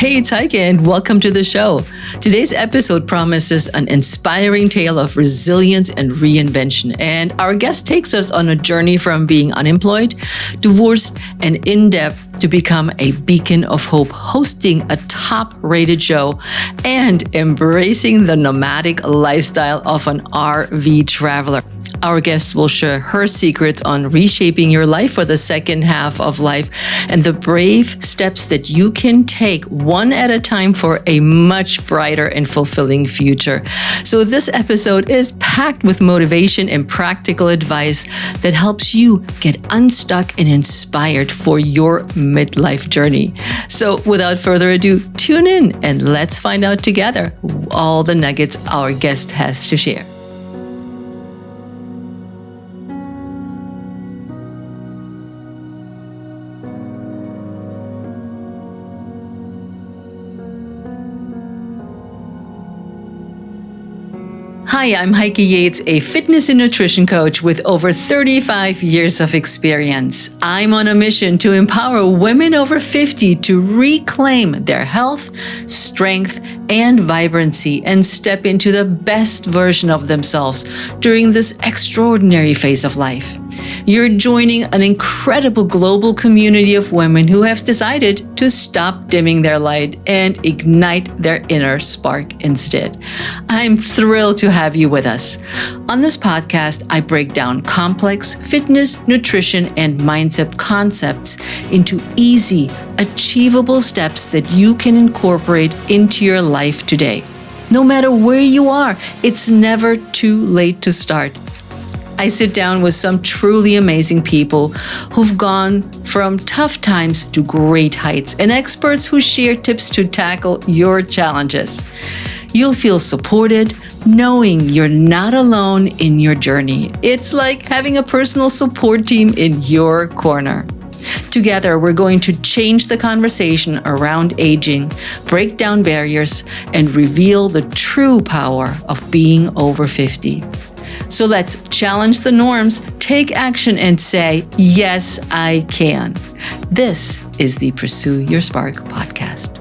Hey, it's Heike, and welcome to the show. Today's episode promises an inspiring tale of resilience and reinvention. And our guest takes us on a journey from being unemployed, divorced, and in debt to become a beacon of hope, hosting a top-rated show and embracing the nomadic lifestyle of an RV traveler. Our guest will share her secrets on reshaping your life for the second half of life and the brave steps that you can take one at a time for a much brighter and fulfilling future. So this episode is packed with motivation and practical advice that helps you get unstuck and inspired for your midlife journey. So without further ado, tune in and let's find out together all the nuggets our guest has to share. Hi, I'm Heike Yates, a fitness and nutrition coach with over 35 years of experience. I'm on a mission to empower women over 50 to reclaim their health, strength, and vibrancy and step into the best version of themselves during this extraordinary phase of life. You're joining an incredible global community of women who have decided to stop dimming their light and ignite their inner spark instead. I'm thrilled to have you with us. On this podcast, I break down complex fitness, nutrition, and mindset concepts into easy, achievable steps that you can incorporate into your life today. No matter where you are, it's never too late to start. I sit down with some truly amazing people who've gone from tough times to great heights and experts who share tips to tackle your challenges. You'll feel supported knowing you're not alone in your journey. It's like having a personal support team in your corner. Together, we're going to change the conversation around aging, break down barriers, and reveal the true power of being over 50. So let's challenge the norms, take action, and say, yes, I can. This is the Pursue Your Spark podcast.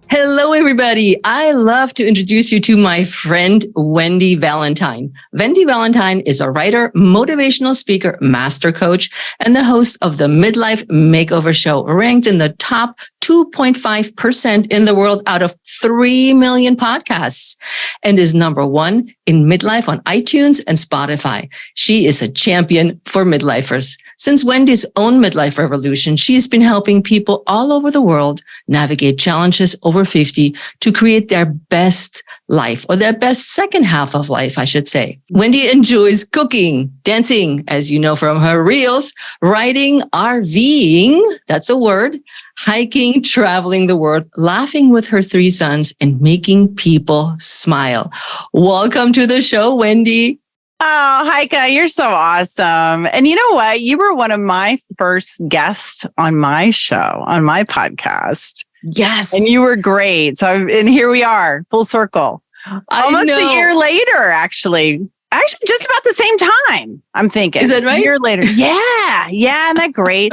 Hello, everybody. I love to introduce you to my friend, Wendy Valentine. Wendy Valentine is a writer, motivational speaker, master coach, and the host of the Midlife Makeover Show, ranked in the top 2.5% in the world out of 3 million podcasts, and is number 1 in midlife on iTunes and Spotify. She is a champion for midlifers. Since Wendy's own midlife revolution, she's been helping people all over the world navigate challenges over 50 to create their best life, or their best second half of life, I should say. Wendy enjoys cooking, dancing, as you know from her reels, writing, RVing, that's a word, hiking, traveling the world, laughing with her 3 sons, and making people smile. Welcome to the show, Wendy. Oh, Heike, you're so awesome. And you know what? You were one of my first guests on my show, on my podcast. Yes. And you were great. And here we are, full circle. Almost a year later, actually. Actually, just about the same time, I'm thinking. Is that right? A year later. Yeah. Isn't that great?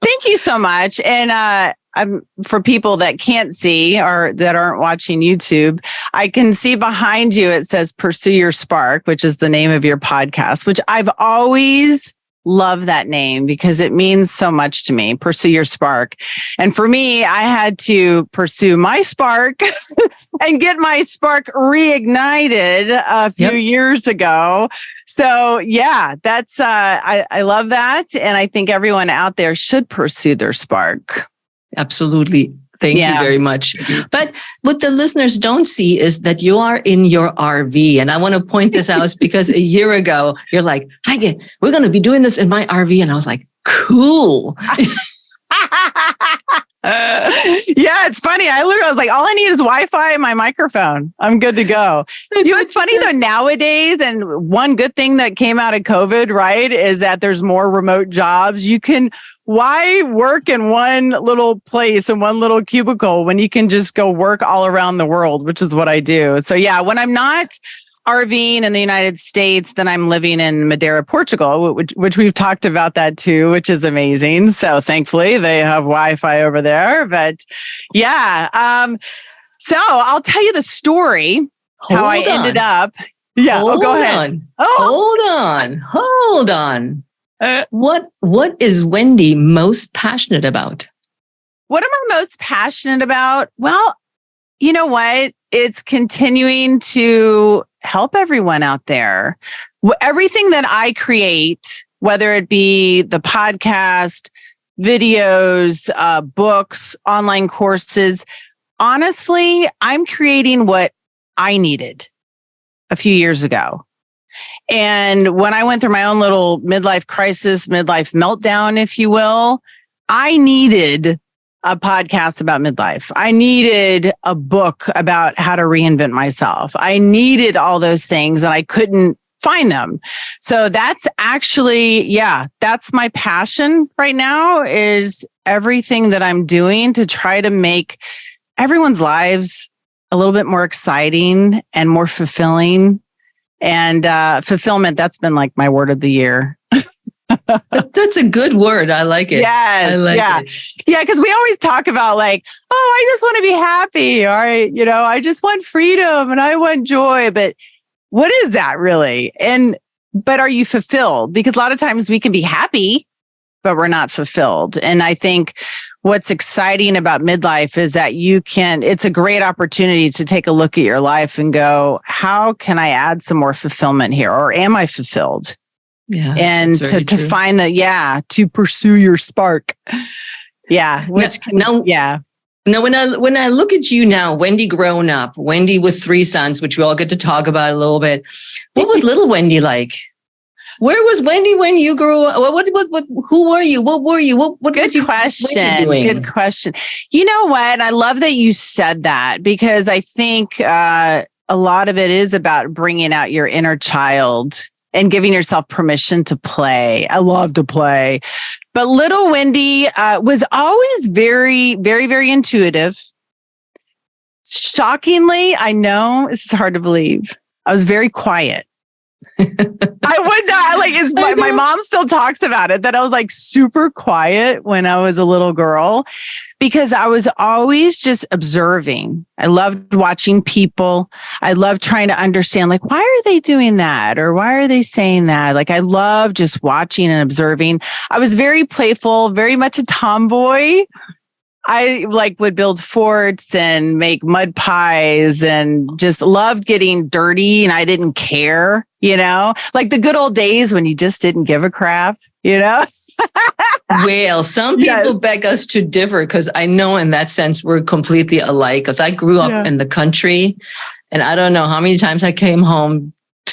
Thank you so much. And for people that can't see or that aren't watching YouTube, I can see behind you, it says Pursue Your Spark, which is the name of your podcast, which I've always loved that name because it means so much to me. Pursue Your Spark. And for me, I had to pursue my spark and get my spark reignited a few years ago. So yeah, that's, I love that. And I think everyone out there should pursue their spark. Absolutely. Thank you very much. But what the listeners don't see is that you are in your RV. And I want to point this out because a year ago, you're like, Heike, we're going to be doing this in my RV. And I was like, cool. Yeah, it's funny. I was like, all I need is Wi-Fi and my microphone. I'm good to go. You know, it's funny though, nowadays, and one good thing that came out of COVID, right, is that there's more remote jobs. Why work in one little place, in one little cubicle, when you can just go work all around the world, which is what I do. So yeah, when I'm not RVing in the United States. Then I'm living in Madeira, Portugal, which we've talked about that too, which is amazing. So thankfully they have Wi-Fi over there. But yeah, so I'll tell you the story how I ended up. Yeah. Go ahead. Hold on. What is Wendy most passionate about? What am I most passionate about? Well, you know what? It's continuing to help everyone out there. Everything that I create, whether it be the podcast, videos, books, online courses, honestly, I'm creating what I needed a few years ago. And when I went through my own little midlife crisis, midlife meltdown, if you will, I needed a podcast about midlife. I needed a book about how to reinvent myself. I needed all those things and I couldn't find them. So that's actually, that's my passion right now, is everything that I'm doing to try to make everyone's lives a little bit more exciting and more fulfilling. And fulfillment, that's been like my word of the year. That's a good word. I like it. Yes. I like it. Yeah. Because we always talk about like, oh, I just want to be happy. All right. I just want freedom and I want joy. But what is that really? But are you fulfilled? Because a lot of times we can be happy, but we're not fulfilled. And I think what's exciting about midlife is that it's a great opportunity to take a look at your life and go, how can I add some more fulfillment here? Or am I fulfilled? Yeah. And to find to pursue your spark. Yeah. Now, when I look at you now, Wendy grown up, Wendy with 3 sons, which we all get to talk about a little bit. What was little Wendy like? Where was Wendy when you grew up? Who were you? What were you? What Good question. Good question. You know what? I love that you said that, because I think a lot of it is about bringing out your inner child and giving yourself permission to play. I love to play. But little Wendy was always very, very, very intuitive. Shockingly, I know this is hard to believe, I was very quiet. I would not my mom still talks about it, that I was like super quiet when I was a little girl, because I was always just observing. I loved watching people. I loved trying to understand, like, why are they doing that? Or why are they saying that? Like, I love just watching and observing. I was very playful, very much a tomboy. I would build forts and make mud pies and just loved getting dirty, and I didn't care, like the good old days when you just didn't give a crap, Well, some people beg us to differ, because I know in that sense we're completely alike, because I grew up in the country, and I don't know how many times I came home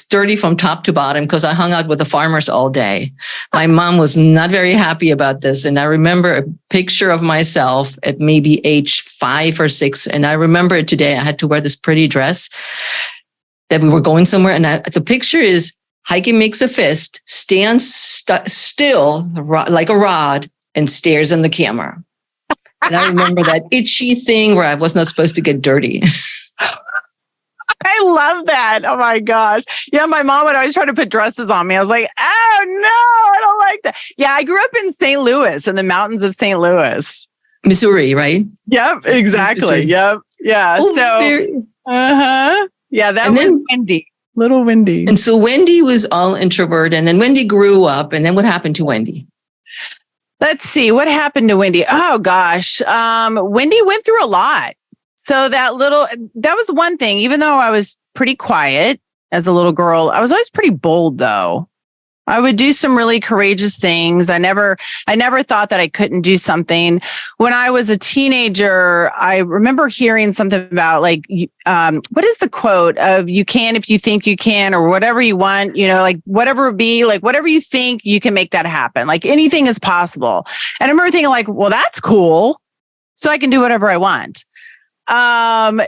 dirty from top to bottom because I hung out with the farmers all day. My mom was not very happy about this. And I remember a picture of myself at maybe age 5 or 6. And I remember it today. I had to wear this pretty dress that we were going somewhere. And the picture is Heike makes a fist, stands still like a rod, and stares in the camera. And I remember that itchy thing where I was not supposed to get dirty. I love that. Oh my gosh. Yeah, my mom would always try to put dresses on me. I was like, oh no, I don't like that. Yeah, I grew up in St. Louis, in the mountains of St. Louis. Missouri, right? Yep, exactly. Yep. Yeah. Yeah, that was Wendy. Little Wendy. And so Wendy was all introvert, and then Wendy grew up, and then what happened to Wendy? Let's see. What happened to Wendy? Oh gosh. Wendy went through a lot. So that was one thing. Even though I was pretty quiet as a little girl, I was always pretty bold though. I would do some really courageous things. I never thought that I couldn't do something. When I was a teenager, I remember hearing something about what is the quote of "you can if you think you can," or whatever you want, whatever it be, whatever you think, you can make that happen. Like anything is possible. And I remember thinking well, that's cool. So I can do whatever I want.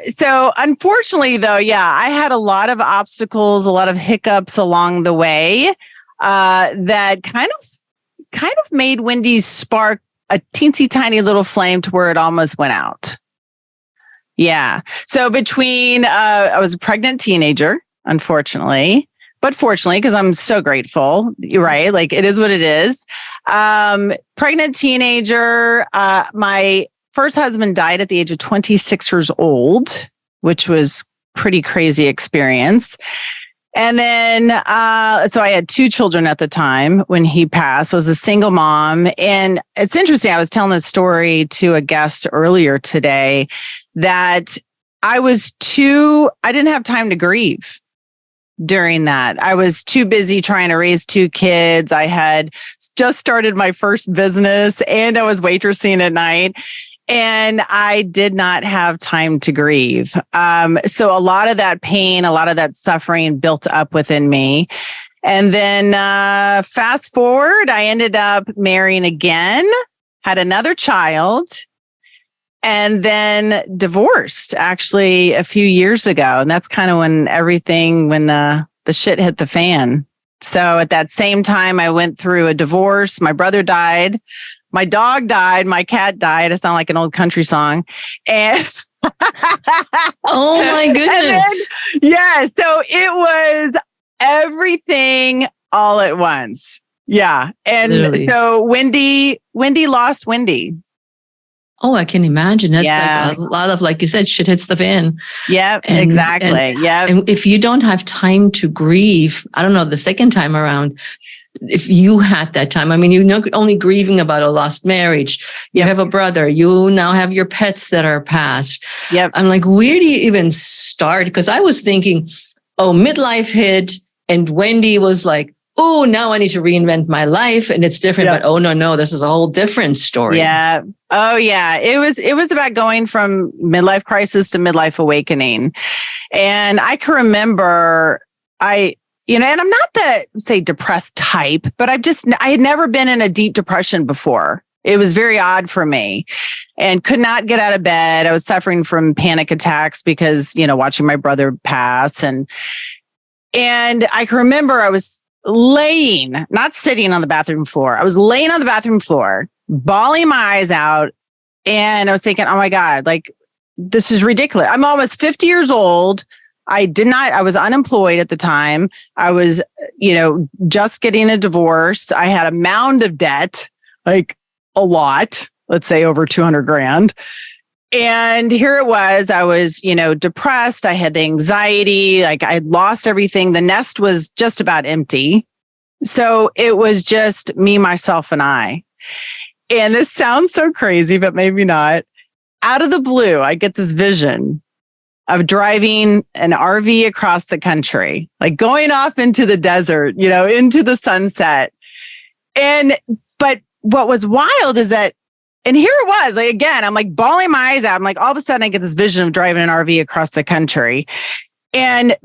So unfortunately though, I had a lot of obstacles, a lot of hiccups along the way, that kind of made Wendy's spark a teensy tiny little flame to where it almost went out. Yeah. So between, I was a pregnant teenager unfortunately. But fortunately, because I'm so grateful, you're right? Like it is what it is. Pregnant teenager. My first husband died at the age of 26 years old, which was pretty crazy experience. And then, so I had 2 children at the time when he passed, was a single mom. And it's interesting. I was telling this story to a guest earlier today that I didn't have time to grieve during that. I was too busy trying to raise 2 kids. I had just started my first business and I was waitressing at night. And I did not have time to grieve. So a lot of that pain, a lot of that suffering built up within me. And then fast forward, I ended up marrying again, had another child, and then divorced actually a few years ago. And that's kind of when the shit hit the fan. So at that same time, I went through a divorce. My brother died. My dog died. My cat died. I sound like an old country song. And oh my goodness. Yeah. So it was everything all at once. Yeah. And Literally. So Wendy lost Wendy. Oh, I can imagine. That's like a lot of, like you said, shit hits the fan. Yep, exactly. Yeah. And if you don't have time to grieve, I don't know, the second time around, if you had that time, I mean, you're not only grieving about a lost marriage, you have a brother, you now have your pets that are passed. Yep. I'm like, where do you even start? Because I was thinking, oh, midlife hit, and Wendy was like, oh, now I need to reinvent my life and it's different. But oh, no, this is a whole different story. Yeah. Oh, yeah. It was about going from midlife crisis to midlife awakening. And I can remember and I'm not the, say, depressed type, but I had never been in a deep depression before. It was very odd for me and could not get out of bed. I was suffering from panic attacks because, watching my brother pass. And I can remember I was laying, not sitting on the bathroom floor. I was laying on the bathroom floor, bawling my eyes out. And I was thinking, oh my God, like, this is ridiculous. I'm almost 50 years old. I was unemployed at the time. I was, just getting a divorce. I had a mound of debt, like a lot, let's say over 200 grand. And here it was, I was, depressed. I had the anxiety, like I had lost everything. The nest was just about empty. So it was just me, myself, and I. And this sounds so crazy, but maybe not. Out of the blue, I get this vision of driving an RV across the country, like going off into the desert, into the sunset. But what was wild is that, and here it was, like, again, I'm like bawling my eyes out. I'm like, all of a sudden I get this vision of driving an RV across the country. I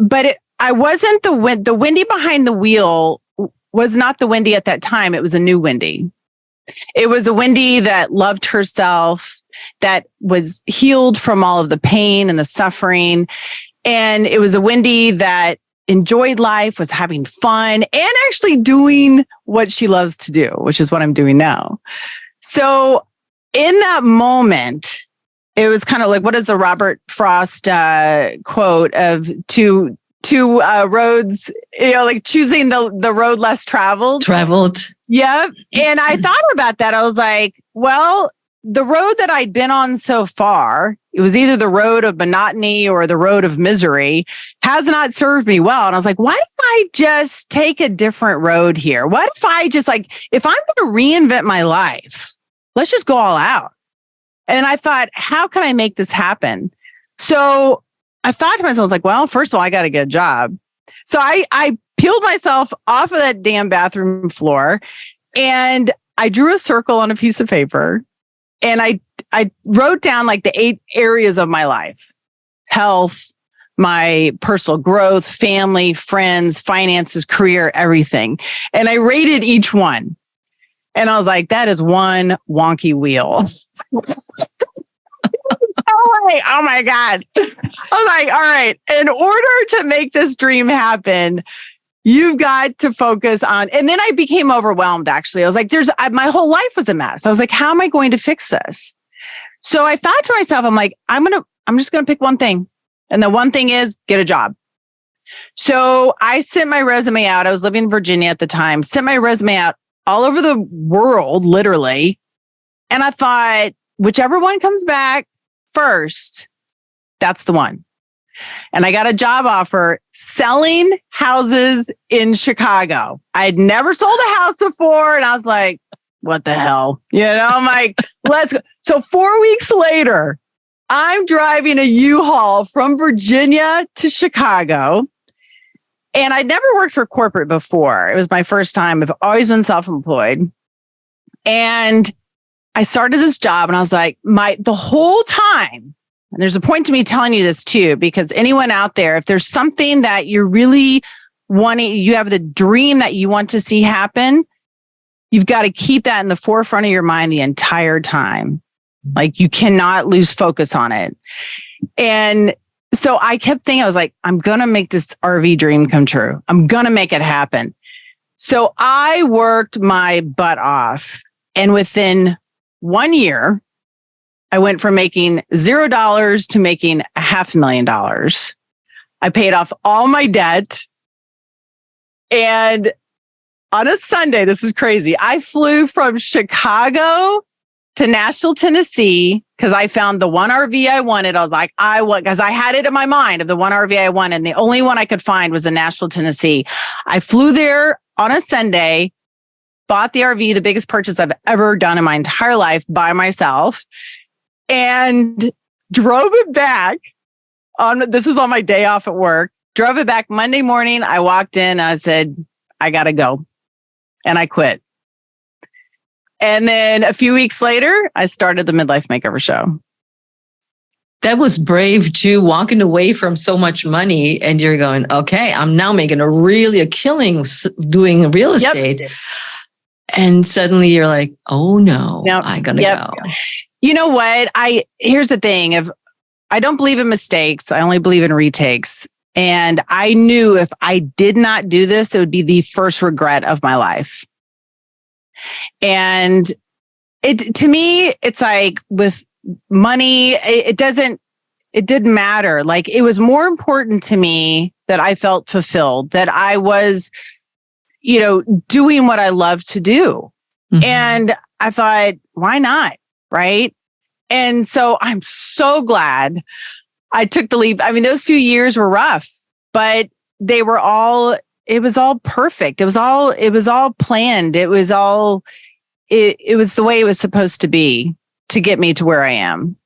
wasn't the Wendy behind the wheel was not the Wendy at that time. It was a new Wendy. It was a Wendy that loved herself, that was healed from all of the pain and the suffering. And it was a Wendy that enjoyed life, was having fun, and actually doing what she loves to do, which is what I'm doing now. So in that moment, it was kind of like, what is the Robert Frost quote of two roads, like choosing the road less traveled. Yeah. And I thought about that. I was like, well, the road that I'd been on so far, it was either the road of monotony or the road of misery, has not served me well. And I was like, why don't I just take a different road here? What if I just if I'm going to reinvent my life, let's just go all out. And I thought, how can I make this happen? So I thought to myself, I was like, well, first of all, I got to get a job. So I peeled myself off of that damn bathroom floor and I drew a circle on a piece of paper and I wrote down like the 8 areas of my life: health, my personal growth, family, friends, finances, career, everything. And I rated each one. And I was like, that is one wonky wheel. Oh my God. I was like, all right, in order to make this dream happen, you've got to focus on, and then I became overwhelmed. Actually, I was like, my whole life was a mess. I was like, how am I going to fix this? So I thought to myself, I'm like, I'm just going to pick one thing. And the one thing is get a job. So I sent my resume out. I was living in Virginia at the time, sent my resume out all over the world, literally. And I thought, whichever one comes back first, that's the one. And I got a job offer selling houses in Chicago. I had never sold a house before. And I was like, what the hell? I'm like, let's go. So 4 weeks later, I'm driving a U-Haul from Virginia to Chicago. And I'd never worked for corporate before. It was my first time. I've always been self-employed. And I started this job and I was like, the whole time, and there's a point to me telling you this too, because anyone out there, if there's something that you're really wanting, you have the dream that you want to see happen, you've got to keep that in the forefront of your mind the entire time. Like you cannot lose focus on it. And so I kept thinking, I was like, I'm going to make this RV dream come true. I'm going to make it happen. So I worked my butt off. And within 1 year, I went from making $0 to making $500,000. I paid off all my debt. And on a Sunday, this is crazy, I flew from Chicago to Nashville, Tennessee, because I found the one RV I wanted. I was like, because I had it in my mind of the one RV I wanted. And the only one I could find was in Nashville, Tennessee. I flew there on a Sunday, bought the RV, the biggest purchase I've ever done in my entire life by myself, and drove it back this was on my day off at work, drove it back Monday morning. I walked in, I said, I got to go. And I quit. And then a few weeks later, I started the Midlife Makeover Show. That was brave too, walking away from so much money and you're going, okay, I'm now making a killing doing real estate. Yep. And suddenly you're like, oh no, I gotta go. You know what? Here's the thing. I don't believe in mistakes. I only believe in retakes. And I knew if I did not do this, it would be the first regret of my life. And to me, it's like with money, it didn't matter. Like it was more important to me that I felt fulfilled, that I was, doing what I love to do. Mm-hmm. And I thought, why not? Right. And so I'm so glad I took the leap. I mean, those few years were rough, but it was all perfect. It was all planned. It was the way it was supposed to be to get me to where I am.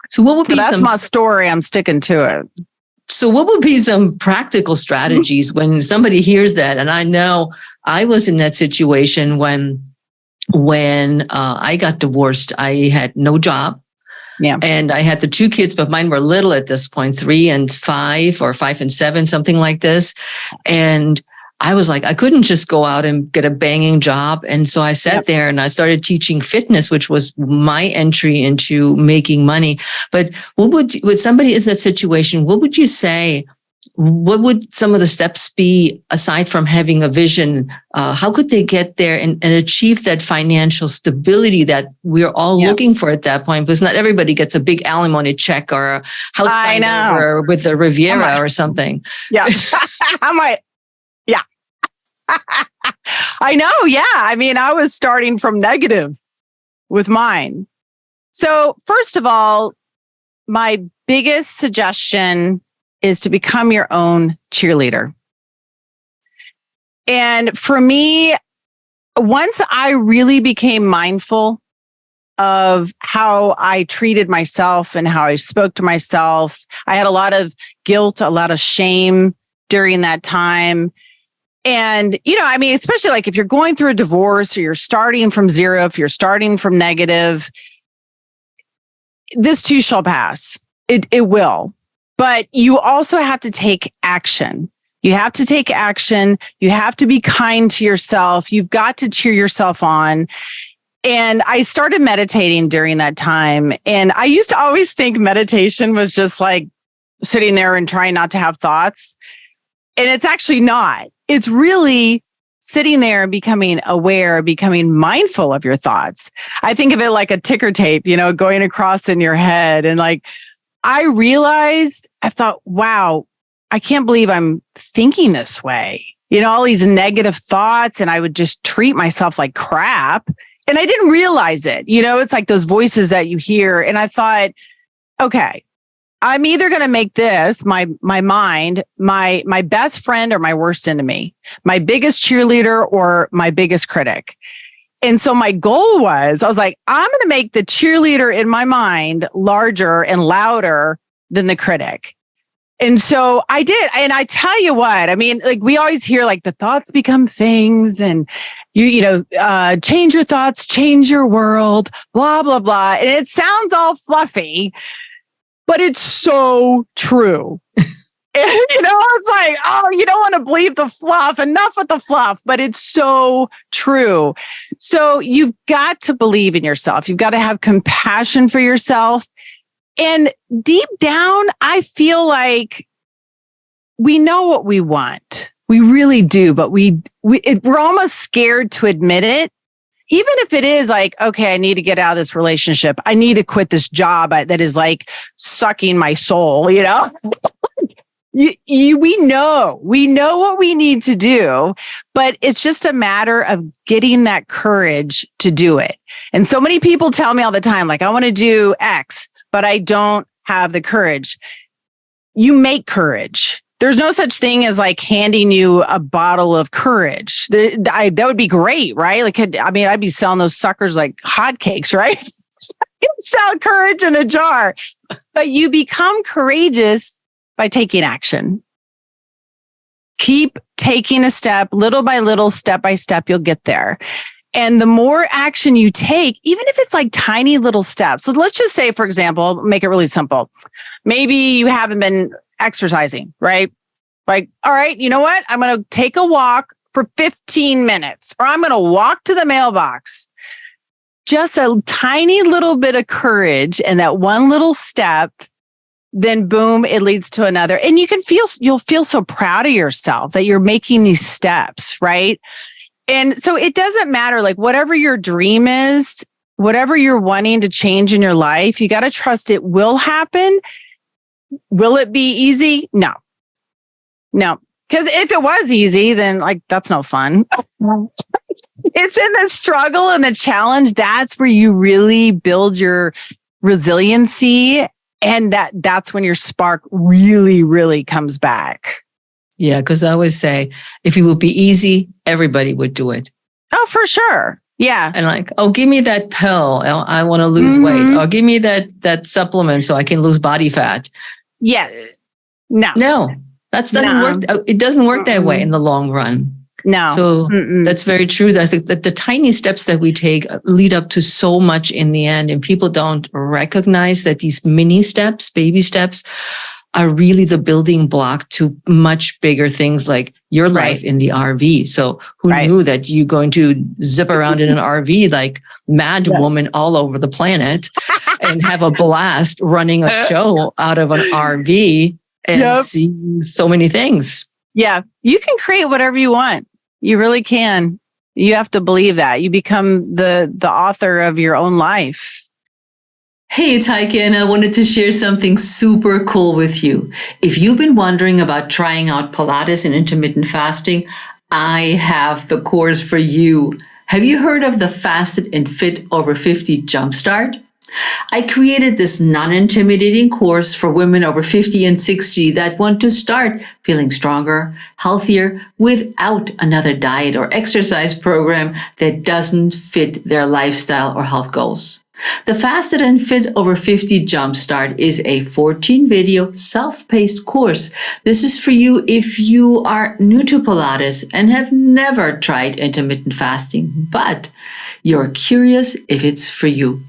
So what would be that's my story. I'm sticking to it. So what would be some practical strategies when somebody hears that? And I know I was in that situation when I got divorced. I had no job. Yeah. And I had the 2 kids, but mine were little at this point, 3 and 5 or 5 and 7, something like this. And I was like, I couldn't just go out and get a banging job. And so I sat there and I started teaching fitness, which was my entry into making money. But with somebody in that situation, what would you say? What would some of the steps be aside from having a vision? How could they get there and achieve that financial stability that we're all looking for at that point? Because not everybody gets a big alimony check or a house sign over with the Riviera or something. Yeah. I know. Yeah. I mean, I was starting from negative with mine. So first of all, my biggest suggestion is to become your own cheerleader. And for me, once I really became mindful of how I treated myself and how I spoke to myself, I had a lot of guilt, a lot of shame during that time. And, especially like if you're going through a divorce or you're starting from zero, if you're starting from negative, this too shall pass. It will. But you also have to take action. You have to take action. You have to be kind to yourself. You've got to cheer yourself on. And I started meditating during that time. And I used to always think meditation was just like sitting there and trying not to have thoughts. And it's actually not. It's really sitting there and becoming aware, becoming mindful of your thoughts. I think of it like a ticker tape, going across in your head. And like, I realized, I thought, wow, I can't believe I'm thinking this way. All these negative thoughts, and I would just treat myself like crap. And I didn't realize it. It's like those voices that you hear. And I thought, okay, I'm either going to make this my mind, my best friend or my worst enemy, my biggest cheerleader or my biggest critic. And so my goal was, I was like, I'm going to make the cheerleader in my mind larger and louder than the critic. And so I did. And I tell you what, I mean, like we always hear like the thoughts become things and change your thoughts, change your world, blah, blah, blah. And it sounds all fluffy, but it's so true. It's like, oh, you don't want to believe the fluff. Enough with the fluff, but it's so true. So you've got to believe in yourself. You've got to have compassion for yourself. And deep down, I feel like we know what we want. We really do, but we're almost scared to admit it. Even if it is like, okay, I need to get out of this relationship. I need to quit this job that is like sucking my soul, We know what we need to do, but it's just a matter of getting that courage to do it. And so many people tell me all the time, like, I want to do X, but I don't have the courage. You make courage. There's no such thing as like handing you a bottle of courage. That would be great, right? Like, I'd be selling those suckers like hotcakes, right? You can sell courage in a jar, but you become courageous by taking action. Keep taking a step, little by little, step by step, you'll get there. And the more action you take, even if it's like tiny little steps. So let's just say, for example, make it really simple. Maybe you haven't been exercising, right? Like, all right, you know what? I'm going to take a walk for 15 minutes, or I'm going to walk to the mailbox. Just a tiny little bit of courage and that one little step, then boom, it leads to another. And you'll feel so proud of yourself that you're making these steps, right? And so it doesn't matter, like whatever your dream is, whatever you're wanting to change in your life, you got to trust it will happen. Will it be easy? No. Because if it was easy, then like, that's no fun. It's in the struggle and the challenge. That's where you really build your resiliency. And that's when your spark really, really comes back. Yeah, because I always say, if it would be easy, everybody would do it. Oh, for sure. Yeah. And like, oh, give me that pill. I want to lose weight. Or give me that supplement so I can lose body fat. Yes. No, that doesn't work. It doesn't work that way in the long run. No. So that's very true. I think that the tiny steps that we take lead up to so much in the end. And people don't recognize that these mini steps, baby steps, are really the building block to much bigger things like your life in the RV. So who knew that you're going to zip around in an RV like mad woman all over the planet and have a blast running a show out of an RV and see so many things. Yeah. You can create whatever you want. You really can. You have to believe that. You become the author of your own life. Hey, it's Heike, and I wanted to share something super cool with you. If you've been wondering about trying out Pilates and intermittent fasting, I have the course for you. Have you heard of the Fasted and Fit Over 50 Jumpstart? I created this non-intimidating course for women over 50 and 60 that want to start feeling stronger, healthier, without another diet or exercise program that doesn't fit their lifestyle or health goals. The Fasted and Fit Over 50 Jumpstart is a 14-video self-paced course. This is for you if you are new to Pilates and have never tried intermittent fasting, but you're curious if it's for you.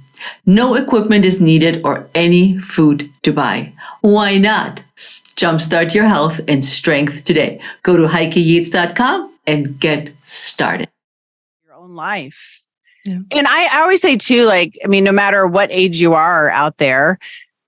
No equipment is needed or any food to buy. Why not? Jumpstart your health and strength today. Go to heikeyates.com and get started. Your own life. Yeah. And I always say too, like, I mean, no matter what age you are out there,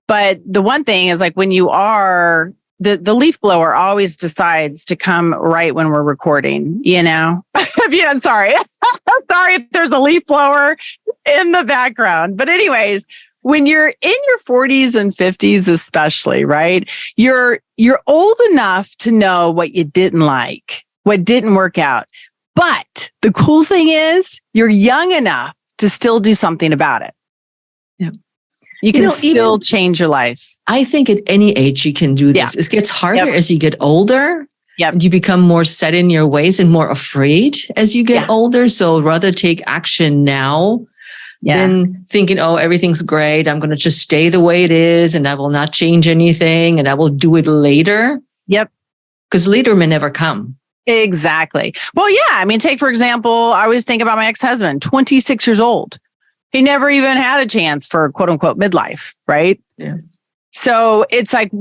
but the one thing is like when you are, the leaf blower always decides to come right when we're recording, you know? I'm sorry. I'm sorry if there's a leaf blower in the background. But anyways, when you're in your 40s and 50s, especially, right? You're old enough to know what you didn't like, what didn't work out. But the cool thing is you're young enough to still do something about it. Yeah. You can still change your life. I think at any age you can do this. It gets harder as you get older. And you become more set in your ways and more afraid as you get older. So rather take action now than thinking, oh, everything's great. I'm going to just stay the way it is and I will not change anything and I will do it later. Yep. Because later may never come. Exactly. Well, yeah. I mean, take, for example, I always think about my ex-husband, 26 years old. He never even had a chance for quote unquote midlife. Right. Yeah. So it's like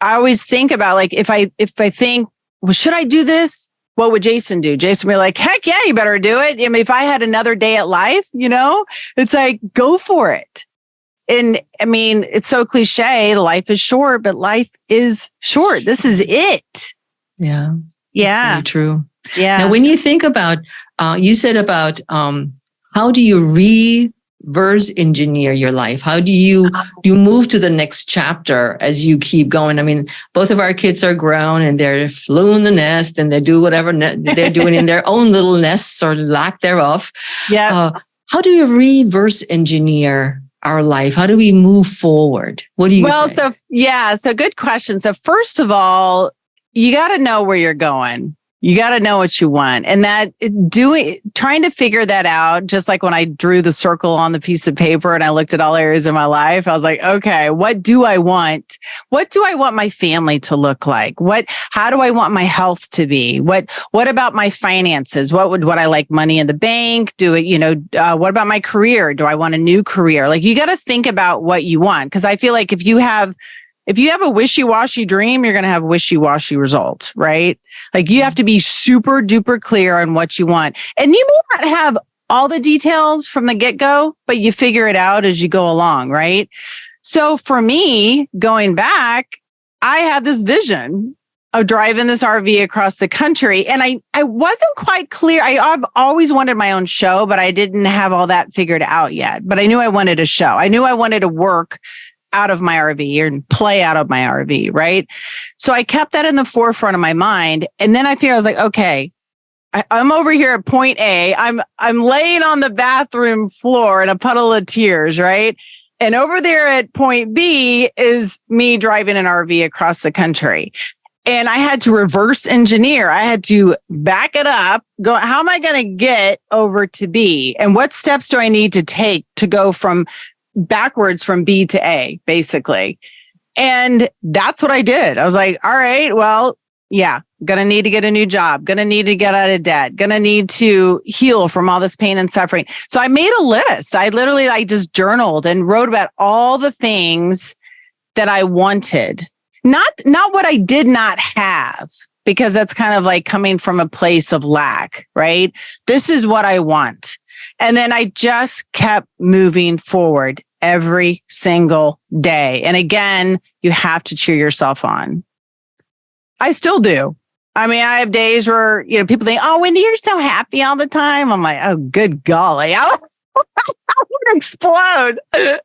I always think about like, if I think, well, should I do this? What would Jason do? Jason would be like, heck yeah, you better do it. I mean, if I had another day at life, it's like, go for it. And I mean, it's so cliche. Life is short, but life is short. This is it. Yeah. Yeah. Very true. Yeah. Now, when you think about, you said about, how do you reverse engineer your life? How do you move to the next chapter as you keep going? I mean, both of our kids are grown and they're flew in the nest and they do whatever they're doing in their own little nests or lack thereof. Yeah. How do you reverse engineer our life? How do we move forward? What do you think? So good question. So first of all, you got to know where you're going. You got to know what you want. And trying to figure that out, just like when I drew the circle on the piece of paper and I looked at all areas of my life, I was like, okay, what do I want? What do I want my family to look like? How do I want my health to be? What about my finances? Would I like money in the bank? What about my career? Do I want a new career? Like you got to think about what you want. Cause I feel like if you have a wishy-washy dream, you're going to have wishy-washy results, right? Like you have to be super duper clear on what you want. And you may not have all the details from the get-go, but you figure it out as you go along, right? So for me, going back, I had this vision of driving this RV across the country. And I wasn't quite clear. I've always wanted my own show, but I didn't have all that figured out yet. But I knew I wanted a show. I knew I wanted to work out of my RV and play out of my RV, right? So I kept that in the forefront of my mind. And then I was like, okay, I'm over here at point A. I'm laying on the bathroom floor in a puddle of tears, right? And over there at point B is me driving an RV across the country. And I had to reverse engineer. I had to back it up, go, how am I going to get over to B? And what steps do I need to take to go backwards from B to A, basically. And that's what I did. I was like, all right, well, yeah, gonna need to get a new job, gonna need to get out of debt, gonna need to heal from all this pain and suffering. So I made a list. I just journaled and wrote about all the things that I wanted, not what I did not have, because that's kind of like coming from a place of lack, right? This is what I want. And then I just kept moving forward every single day. And again, you have to cheer yourself on. I still do. I mean, I have days where, people think, oh, Wendy, you're so happy all the time. I'm like, oh, good golly, I would explode. But,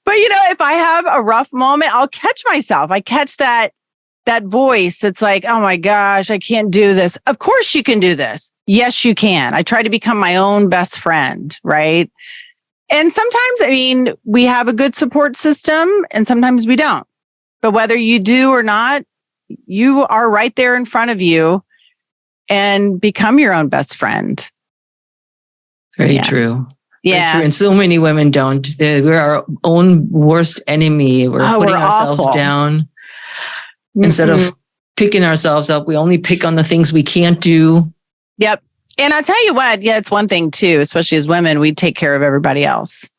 if I have a rough moment, I'll catch myself. I catch that voice that's like, oh my gosh, I can't do this. Of course you can do this. Yes, you can. I try to become my own best friend, right? And sometimes, we have a good support system and sometimes we don't. But whether you do or not, you are right there in front of you and become your own best friend. Very true. Yeah. Very true. And so many women don't. We're our own worst enemy. We're putting ourselves awful. Down. Instead of picking ourselves up, we only pick on the things we can't do. Yep. And I'll tell you what, it's one thing too, especially as women, we take care of everybody else.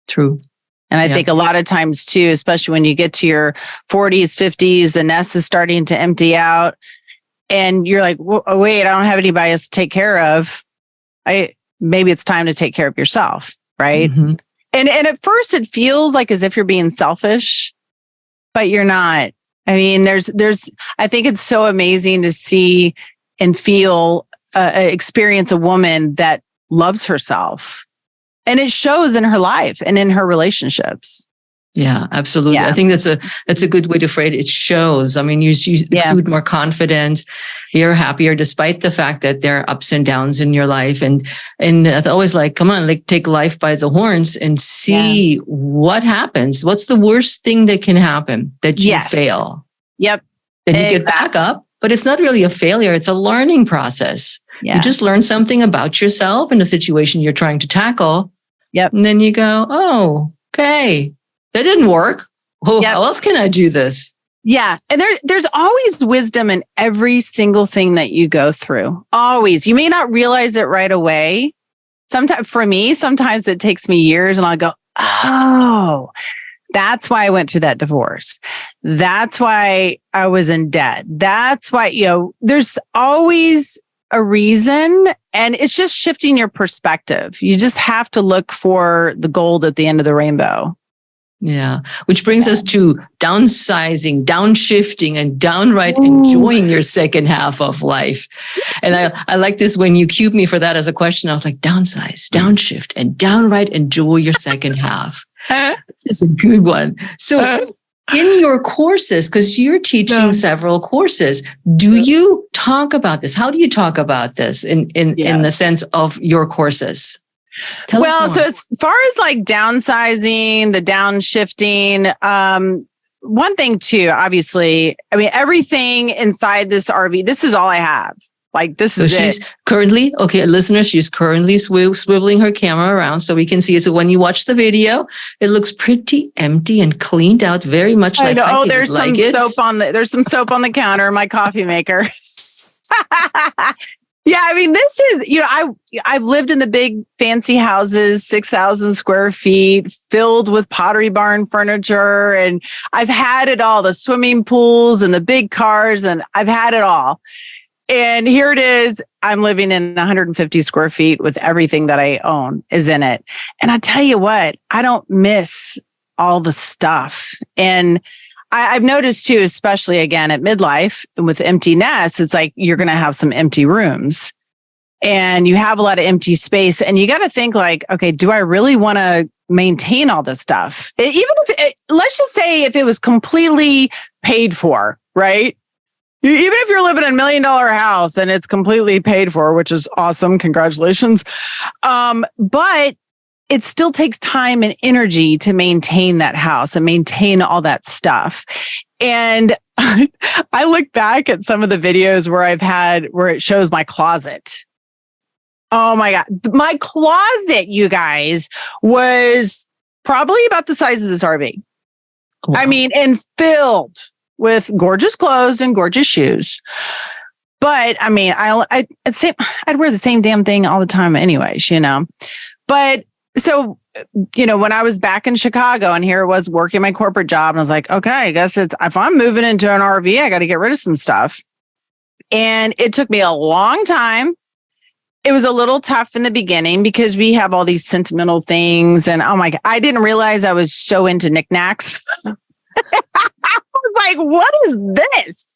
True. And I think a lot of times too, especially when you get to your 40s, 50s, the nest is starting to empty out and you're like, wait, I don't have anybody else to take care of. Maybe it's time to take care of yourself. Right. Mm-hmm. And at first it feels like as if you're being selfish, but you're not. I mean, I think it's so amazing to see and feel, experience a woman that loves herself And it shows in her life and in her relationships. Yeah, absolutely. Yeah. I think that's a good way to phrase it. It shows. I mean, you exude more confidence. You're happier despite the fact that there are ups and downs in your life. And it's always like, come on, like take life by the horns and see what happens. What's the worst thing that can happen? That you fail. Yep. Then you get back up. But it's not really a failure. It's a learning process. Yeah. You just learn something about yourself in the situation you're trying to tackle. Yep. And then you go, oh, okay. That didn't work. Oh, how else can I do this? Yeah. And there's always wisdom in every single thing that you go through. Always. You may not realize it right away. Sometimes it takes me years and I'll go, oh, that's why I went through that divorce. That's why I was in debt. That's why, there's always a reason, and it's just shifting your perspective. You just have to look for the gold at the end of the rainbow. Yeah. Which brings us to downsizing, downshifting, and downright enjoying your second half of life. And I like this when you cued me for that as a question. I was like, downsize, downshift, and downright enjoy your second half. This is a good one. So in your courses, because you're teaching several courses, do you talk about this? How do you talk about this in the sense of your courses? Well, so as far as like downsizing, the downshifting, one thing too, obviously, I mean, everything inside this RV, this is all I have. Like this is she's it. Currently, listeners, she's currently swiveling her camera around so we can see it. So when you watch the video, it looks pretty empty and cleaned out, very much like I there's some soap there's some soap on the counter, my coffee maker. Yeah, I mean, this is, I've lived in the big fancy houses, 6,000 square feet, filled with Pottery Barn furniture. And I've had it all, the swimming pools and the big cars, and I've had it all. And here it is. I'm living in 150 square feet with everything that I own is in it. And I tell you what, I don't miss all the stuff. And I've noticed too, especially again at midlife and with empty nests, it's like you're going to have some empty rooms and you have a lot of empty space. And you got to think like, okay, do I really want to maintain all this stuff? Let's just say if it was completely paid for, right? Even if you're living in $1 million house and it's completely paid for, which is awesome. Congratulations. But it still takes time and energy to maintain that house and maintain all that stuff. And I look back at some of the videos where it shows my closet. Oh my God. My closet, you guys, was probably about the size of this RV. Wow. I mean, and filled with gorgeous clothes and gorgeous shoes. But I mean, I'd wear the same damn thing all the time anyways, But so, when I was back in Chicago and here it was working my corporate job, and I was like, okay, I guess if I'm moving into an RV, I got to get rid of some stuff. And it took me a long time. It was a little tough in the beginning because we have all these sentimental things. And oh my God, I didn't realize I was so into knickknacks. I was like, what is this?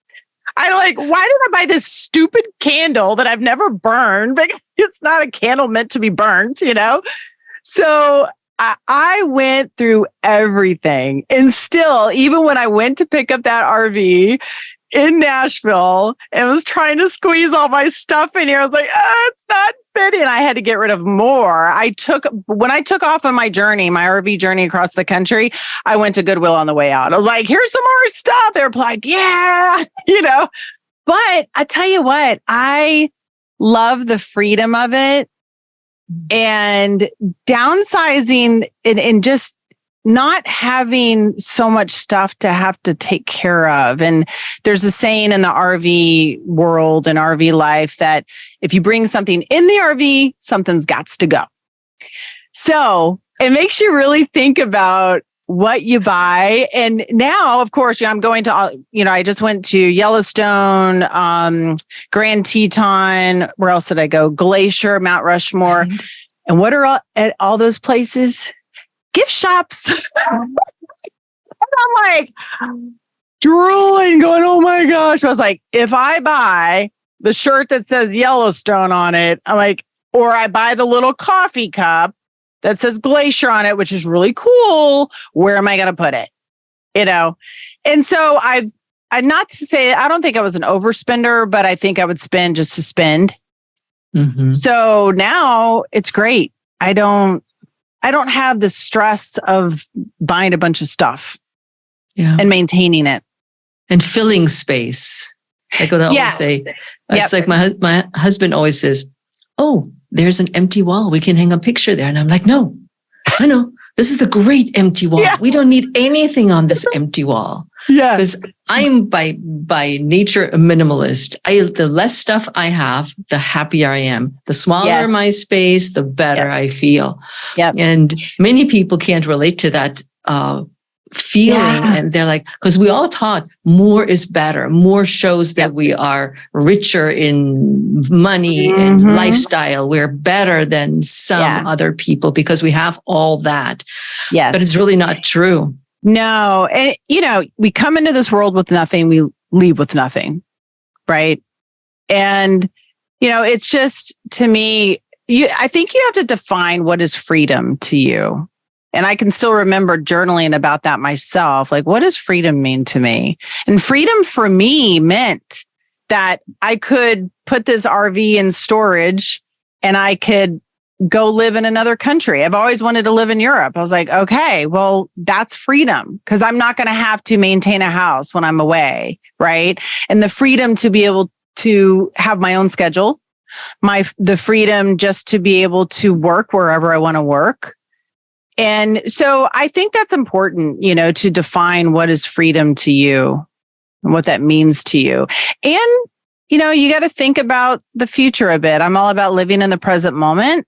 why did I buy this stupid candle that I've never burned? Like, it's not a candle meant to be burnt, So I went through everything. And still, even when I went to pick up that RV in Nashville and was trying to squeeze all my stuff in here, I was like, it's not fitting. I had to get rid of more. When I took off on my journey, my RV journey across the country, I went to Goodwill on the way out. I was like, here's some more stuff. They were like, yeah, But I tell you what, I love the freedom of it. And downsizing and just not having so much stuff to have to take care of. And there's a saying in the RV world and RV life that if you bring something in the RV, something's got to go. So it makes you really think about what you buy. And now, of course, I'm going to, I just went to Yellowstone, Grand Teton. Where else did I go? Glacier, Mount Rushmore. Right. And what are at all those places? Gift shops. And I'm like drooling, going, oh my gosh. I was like, if I buy the shirt that says Yellowstone on it, I'm like, or I buy the little coffee cup that says glacier on it, which is really cool. Where am I going to put it? And so I not to say, I don't think I was an overspender, but I think I would spend just to spend. Mm-hmm. So now it's great. I don't have the stress of buying a bunch of stuff and maintaining it. And filling space. Like what I always say. It's like my husband always says, oh, there's an empty wall. We can hang a picture there. And I'm like, no. This is a great empty wall. Yeah. We don't need anything on this empty wall. Yeah. Because I'm by nature a minimalist. The less stuff I have, the happier I am. The smaller my space, the better I feel. Yep. And many people can't relate to that feeling. And they're like, because we all taught more is better. More shows that we are richer in money and lifestyle. We're better than some other people because we have all that. Yes. But it's really not true. No. And, we come into this world with nothing. We leave with nothing. Right. And, it's just, to me, I think you have to define what is freedom to you. And I can still remember journaling about that myself. Like, what does freedom mean to me? And freedom for me meant that I could put this RV in storage and I could go live in another country. I've always wanted to live in Europe. I was like, okay, well, that's freedom because I'm not going to have to maintain a house when I'm away, right? And the freedom to be able to have my own schedule, the freedom just to be able to work wherever I want to work. And so I think that's important, to define what is freedom to you and what that means to you. And, you got to think about the future a bit. I'm all about living in the present moment.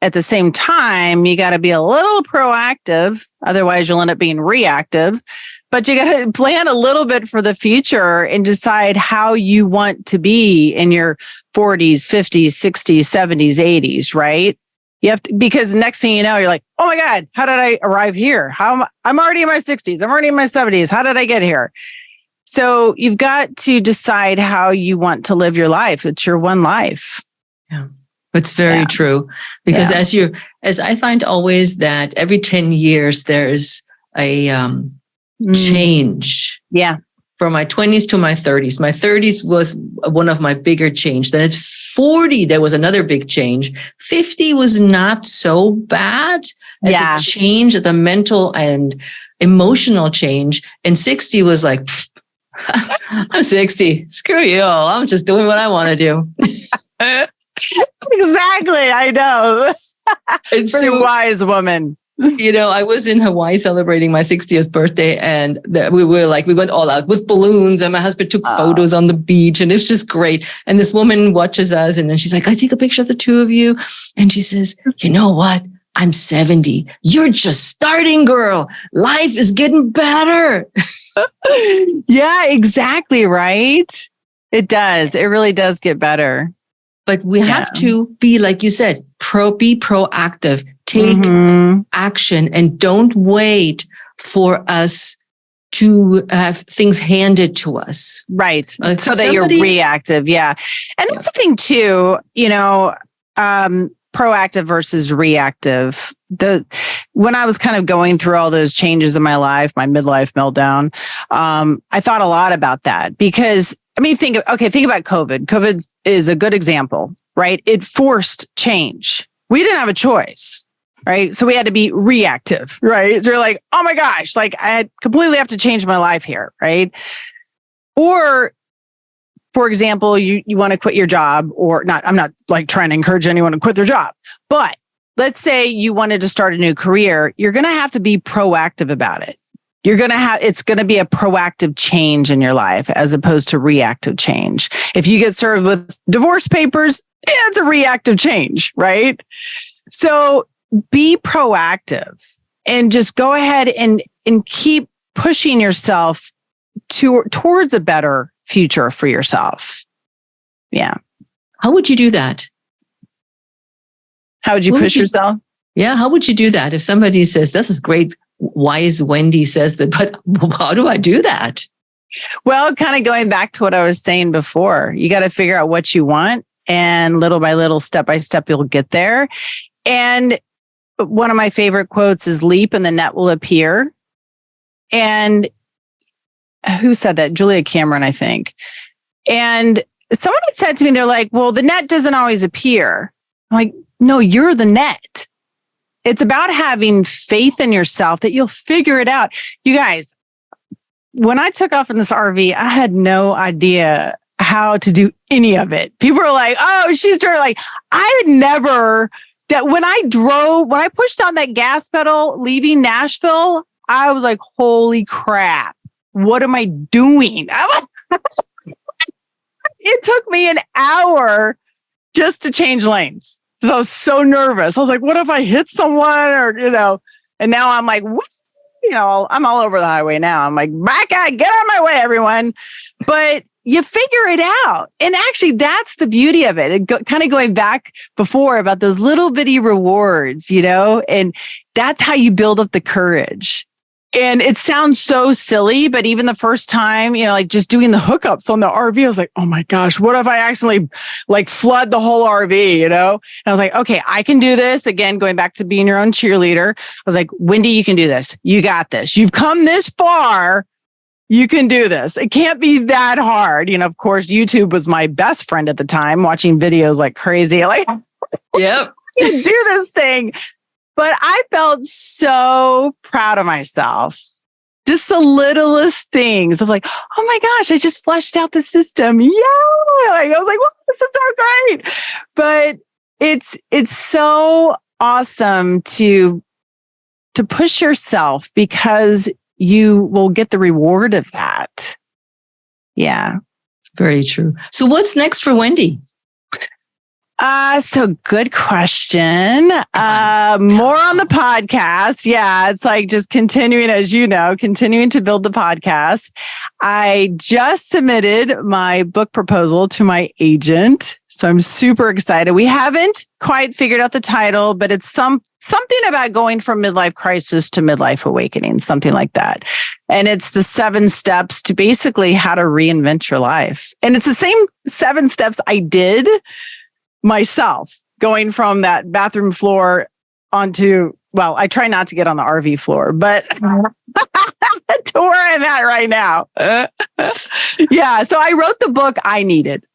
At the same time, you got to be a little proactive. Otherwise, you'll end up being reactive. But you got to plan a little bit for the future and decide how you want to be in your 40s, 50s, 60s, 70s, 80s, right? You have to, because next thing you know, you're like, oh my God, how did I arrive here? I'm already in my 60s. I'm already in my 70s. How did I get here? So you've got to decide how you want to live your life. It's your one life. Yeah, it's very true. Because as I find always that every 10 years, there's a change. Yeah. From my 20s to my 30s. My 30s was one of my bigger change. Then at 40, there was another big change. 50 was not so bad as a change, the mental and emotional change. And 60 was like, I'm 60. Screw you all. I'm just doing what I want to do. Exactly. I know. It's a wise woman. I was in Hawaii celebrating my 60th birthday and we went all out with balloons and my husband took photos on the beach and it's just great. And this woman watches us and then she's like, I take a picture of the two of you. And she says, you know what? I'm 70. You're just starting, girl. Life is getting better. Yeah, exactly. Right. It does. It really does get better. But we have to be, like you said, be proactive. Take action and don't wait for us to have things handed to us. Right. So that you're reactive. Yeah. And that's the thing too, proactive versus reactive. When I was kind of going through all those changes in my life, my midlife meltdown, I thought a lot about that because think about COVID. COVID is a good example, right? It forced change. We didn't have a choice. Right. So we had to be reactive. Right. So you're like, oh my gosh, like I completely have to change my life here. Right. Or, for example, you want to quit your job or not. I'm not like trying to encourage anyone to quit their job, but let's say you wanted to start a new career. You're going to have to be proactive about it. It's going to be a proactive change in your life as opposed to reactive change. If you get served with divorce papers, it's a reactive change. Right. So be proactive and just go ahead and keep pushing yourself towards a better future for yourself. Yeah. How would you do that? How would you push yourself? Yeah. How would you do that? If somebody says, this is great, wise Wendy says that, but how do I do that? Well, kind of going back to what I was saying before, you got to figure out what you want and little by little, step by step, you'll get there. And one of my favorite quotes is leap and the net will appear. And who said that? Julia Cameron, I think. And someone had said to me, they're like, well, the net doesn't always appear. I'm like, no, you're the net. It's about having faith in yourself that you'll figure it out. You guys, when I took off in this RV, I had no idea how to do any of it. People are like, oh, she's doing like, I had never, that when I pushed on that gas pedal leaving Nashville, I was like, holy crap, what am I doing? It took me an hour just to change lanes. So I was so nervous. I was like, what if I hit someone or, and now I'm like, I'm all over the highway now. I'm like, back out, get out of my way, everyone. But you figure it out. And actually, that's the beauty of it. Kind of going back before about those little bitty rewards, and that's how you build up the courage. And it sounds so silly, but even the first time, like just doing the hookups on the RV, I was like, oh my gosh, what if I accidentally like flood the whole RV, And I was like, okay, I can do this. Again, going back to being your own cheerleader. I was like, Wendy, you can do this. You got this. You've come this far. You can do this. It can't be that hard. Of course, YouTube was my best friend at the time, watching videos like crazy. Like, yep, you can do this thing. But I felt so proud of myself. Just the littlest things of like, oh my gosh, I just fleshed out the system. Yeah. I was like, well, this is so great. But it's so awesome to push yourself because you will get the reward of that. Yeah. Very true. So what's next for Wendy? So good question. More on the podcast. Yeah. It's like just continuing, as continuing to build the podcast. I just submitted my book proposal to my agent. So I'm super excited. We haven't quite figured out the title, but it's something about going from midlife crisis to midlife awakening, something like that. And it's the 7 steps to basically how to reinvent your life. And it's the same 7 steps I did myself, going from that bathroom floor onto, well, I try not to get on the RV floor, but to where I'm at right now. Yeah. So I wrote the book I needed.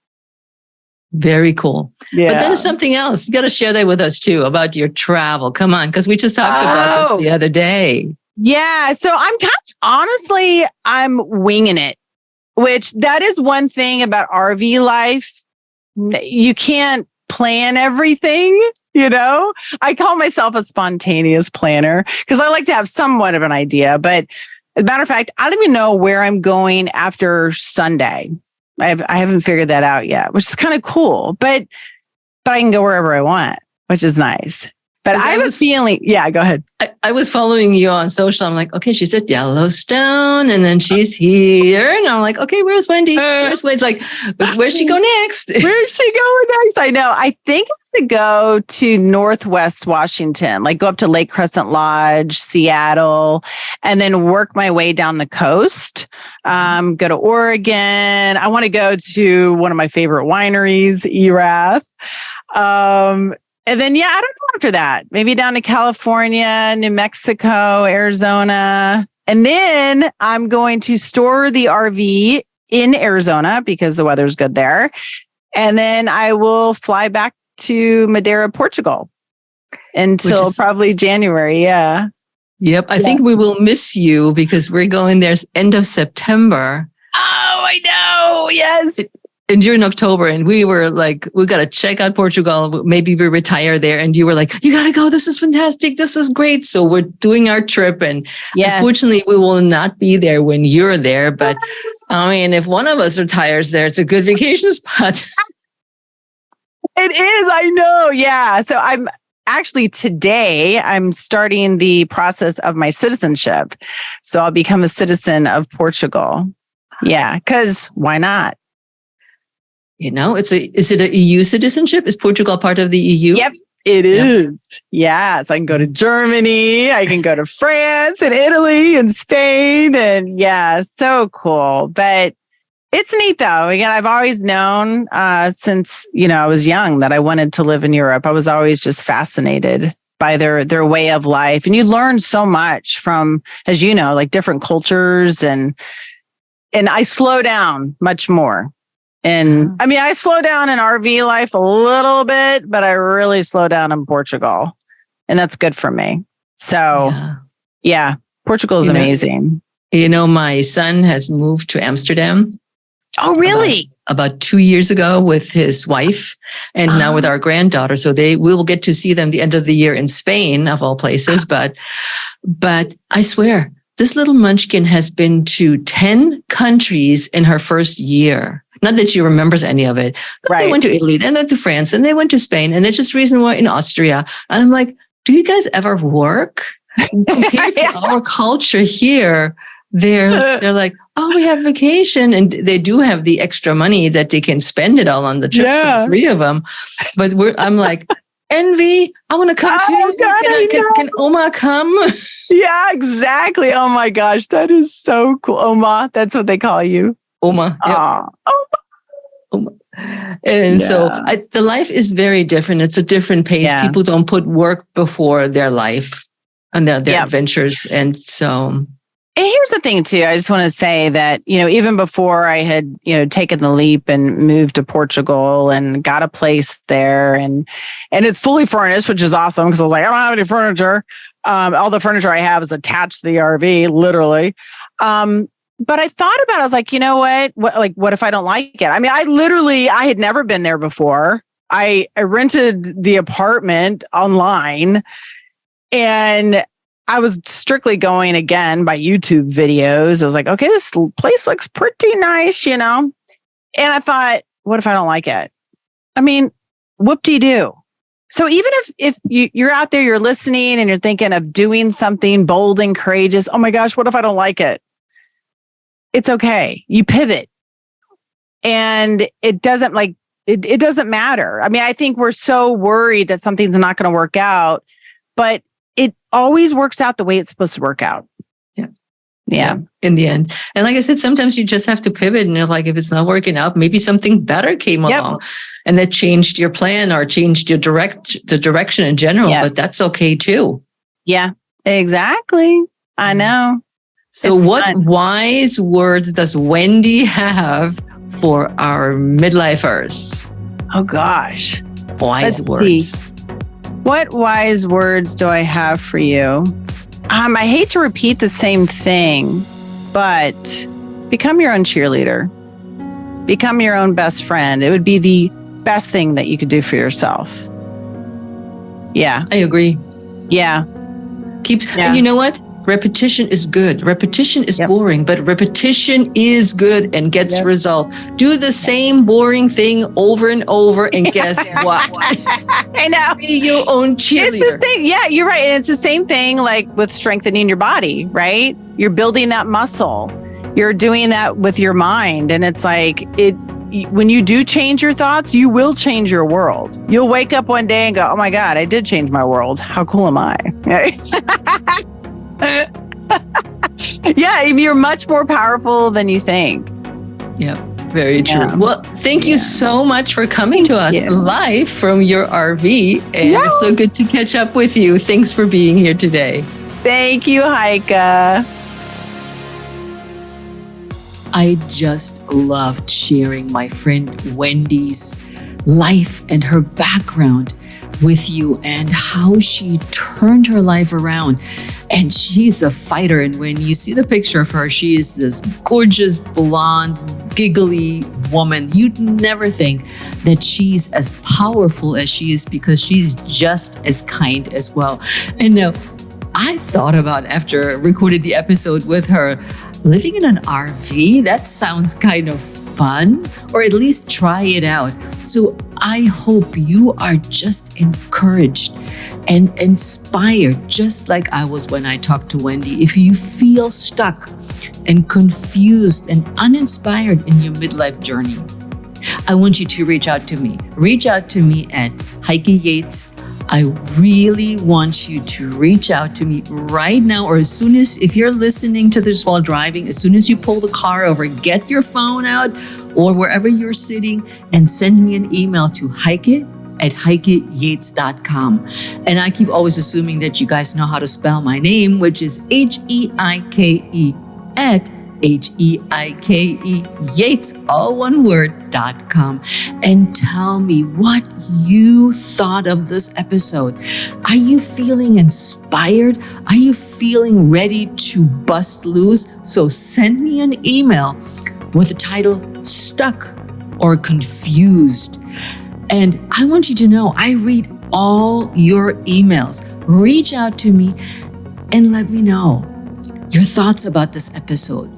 Very cool. Yeah. But then something else. You got to share that with us too about your travel. Come on, because we just talked about this the other day. Yeah. So I'm winging it, which that is one thing about RV life. You can't plan everything, I call myself a spontaneous planner because I like to have somewhat of an idea. But as a matter of fact, I don't even know where I'm going after Sunday. I haven't figured that out yet, which is kind of cool. But I can go wherever I want, which is nice. But I have a feeling, yeah, go ahead. I was following you on social. I'm like, okay, she's at Yellowstone and then she's here. And I'm like, okay, where's Wendy? Where's Wendy? It's like, where's she go next? Where's she going next? I know. I think I'm going to go to Northwest Washington, like go up to Lake Crescent Lodge, Seattle, and then work my way down the coast. Go to Oregon. I want to go to one of my favorite wineries, Erath. And then, I don't know after that, maybe down to California, New Mexico, Arizona. And then I'm going to store the RV in Arizona because the weather's good there. And then I will fly back to Madeira, Portugal until probably January. Yeah. Yep. I think we will miss you because we're going there end of September. Oh, I know. Yes. And during October, and we were like, we got to check out Portugal. Maybe we retire there. And you were like, you got to go. This is fantastic. This is great. So we're doing our trip. And unfortunately, we will not be there when you're there. But I mean, if one of us retires there, it's a good vacation spot. It is. I know. Yeah. So today I'm starting the process of my citizenship. So I'll become a citizen of Portugal. Yeah. Because why not? Is it an EU citizenship? Is Portugal part of the EU? Yep, it is. Yeah. So I can go to Germany. I can go to France and Italy and Spain. And so cool. But it's neat though. Again, I've always known since, I was young that I wanted to live in Europe. I was always just fascinated by their way of life. And you learn so much from, as you know, like different cultures, and I slow down much more. And I mean, I slow down in RV life a little bit, but I really slow down in Portugal, and that's good for me. So yeah, Portugal is amazing. My son has moved to Amsterdam. Oh, really? About 2 years ago with his wife, and now with our granddaughter. So we will get to see them the end of the year in Spain, of all places. But I swear, this little munchkin has been to 10 countries in her first year. Not that she remembers any of it, but they went to Italy, then to France, and they went to Spain, and they just recently were in Austria. And I'm like, do you guys ever work? Compared to our culture here, they're like, oh, we have vacation. And they do have the extra money that they can spend it all on the trip for the three of them. But I'm like, Envy, I want to come too. God, can Oma come? Yeah, exactly. Oh my gosh, that is so cool. Oma, that's what they call you. Oma. Yep. Oma. And so the life is very different. It's a different pace. Yeah. People don't put work before their life and their adventures. And so... And here's the thing too. I just want to say that, even before I had, taken the leap and moved to Portugal and got a place there, and it's fully furnished, which is awesome because I was like, I don't have any furniture. All the furniture I have is attached to the RV, literally. But I thought about it. I was like, you know what? What if I don't like it? I mean, I had never been there before. I rented the apartment online, and I was strictly going again by YouTube videos. I was like, okay, this place looks pretty nice, And I thought, what if I don't like it? I mean, whoop-de-doo. So even if you're out there, you're listening and you're thinking of doing something bold and courageous, oh my gosh, what if I don't like it? It's okay. You pivot. And it doesn't it doesn't matter. I mean, I think we're so worried that something's not going to work out, but it always works out the way it's supposed to work out. Yeah. In the end. And like I said, sometimes you just have to pivot, and if it's not working out, maybe something better came along and that changed your plan or changed your the direction in general, but that's okay too. Yeah, exactly. I know. So what wise words does Wendy have for our midlifers? Oh gosh. Wise words. See. What wise words do I have for you? I hate to repeat the same thing, but become your own cheerleader. Become your own best friend. It would be the best thing that you could do for yourself. Yeah. I agree. Yeah. And you know what? Repetition is good. Repetition is boring, but repetition is good and gets results. Do the same boring thing over and over, and guess what? I know. Be your own cheerleader. It's the same. Yeah, you're right. And it's the same thing like with strengthening your body, right? You're building that muscle. You're doing that with your mind. And it's like when you do change your thoughts, you will change your world. You'll wake up one day and go, oh my God, I did change my world. How cool am I? Yeah, you're much more powerful than you think. Yep, very true. Well, thank you so much for coming to us live from your RV. And it was so good to catch up with you. Thanks for being here today. Thank you, Heike. I just loved sharing my friend Wendy's life and her background with you, and how she turned her life around. And she's a fighter. And when you see the picture of her, she is this gorgeous, blonde, giggly woman. You'd never think that she's as powerful as she is, because she's just as kind as well. And now I thought about, after I recorded the episode with her, living in an RV, that sounds kind of fun, or at least try it out. So I hope you are just encouraged and inspired, just like I was when I talked to Wendy. If you feel stuck and confused and uninspired in your midlife journey, I want you to reach out to me. Reach out to me at Heike Yates. I really want you to reach out to me right now, or as soon as, if you're listening to this while driving, as soon as you pull the car over, get your phone out or wherever you're sitting and send me an email to Heike at heikeyates.com. And I keep always assuming that you guys know how to spell my name, which is Heike at Heike Yates, all one word.com. And tell me what you thought of this episode. Are you feeling inspired? Are you feeling ready to bust loose? So send me an email with the title Stuck or Confused. And I want you to know I read all your emails. Reach out to me and let me know your thoughts about this episode,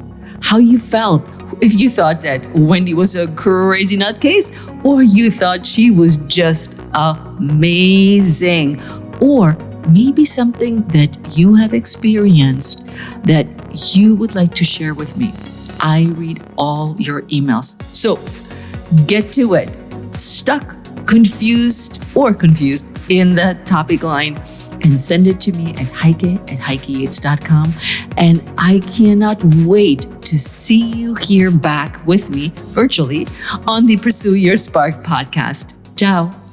how you felt, if you thought that Wendy was a crazy nutcase, or you thought she was just amazing, or maybe something that you have experienced that you would like to share with me. I read all your emails. So get to it. Stuck, confused, or confused in the topic line, and send it to me at heikeyates.com. And I cannot wait to see you here back with me virtually on the Pursue Your Spark podcast. Ciao.